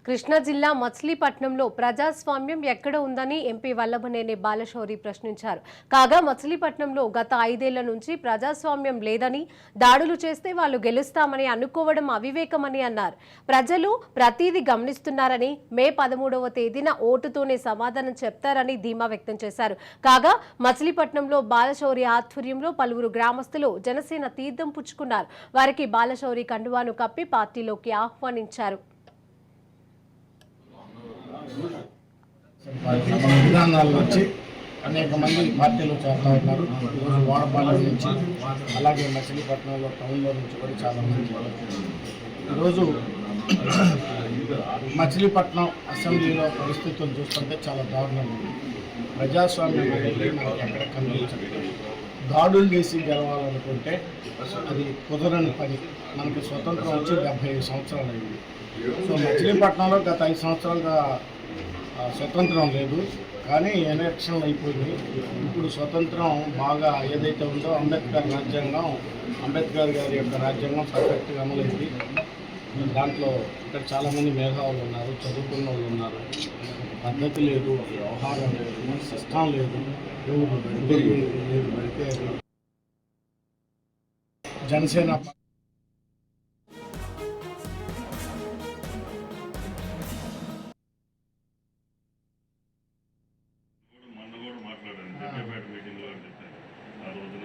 కృష్ణా జిల్లా మచిలీపట్నంలో ప్రజాస్వామ్యం ఎక్కడ ఉందని ఎంపీ వల్లభనేని బాలశౌరి ప్రశ్నించారు. కాగా మచిలీపట్నంలో గత 5 ఏళ్ల నుంచి ప్రజాస్వామ్యం లేదని, దాడులు చేస్తే వాళ్ళు గెలుస్తామని అనుకోవడం అవివేకమని అన్నారు. ప్రజలు ప్రతిదీ గమనిస్తున్నారని, మే 13వ తేదీన ఓటుతోనే సమాధానం చెప్తారని ధీమా వ్యక్తం చేశారు. కాగా మచిలీపట్నంలో బాలశౌరి ఆధ్వర్యంలో పలువురు గ్రామస్తులు జనసేన తీర్థం పుచ్చుకున్నారు. వారికి బాలశౌరి కండువాను కప్పి పార్టీలోకి ఆహ్వానించారు. విధానాల్లో వచ్చి అనేక మంది పార్టీలు చేస్తూ ఉన్నారు. ఈరోజు వాడపాలెం నుంచి అలాగే మచిలీపట్నంలో టౌన్లో నుంచి కూడా చాలామంది. ఈరోజు మచిలీపట్నం అసెంబ్లీలో పరిస్థితులు చూస్తుంటే చాలా దారుణంగా ఉంది. ప్రజాస్వామ్యం అనేది మనకి ఎక్కడ కనిపించలేదు. దాడులు చేసి గెలవాలనుకుంటే అది కుదరని పని. మనకి స్వతంత్రం వచ్చి 75 సంవత్సరాలు అయింది. సో మచిలీపట్నంలో గత 5 సంవత్సరాలుగా స్వతంత్రం లేదు, కానీ ఎలక్షన్లు అయిపోయింది. ఇప్పుడు స్వతంత్రం బాగా ఏదైతే ఉందో అంబేద్కర్ గారి యొక్క రాజ్యాంగం పర్ఫెక్ట్గా అమలైంది. దాంట్లో ఇక్కడ చాలామంది మేధావులు ఉన్నారు, చదువుకున్న వాళ్ళు ఉన్నారు. పద్ధతి లేదు, వ్యవహారం లేదు, సిస్టం లేదు, పెడితే జనసేన మాట్లాడాను మీటింగ్లో. ఆ రోజున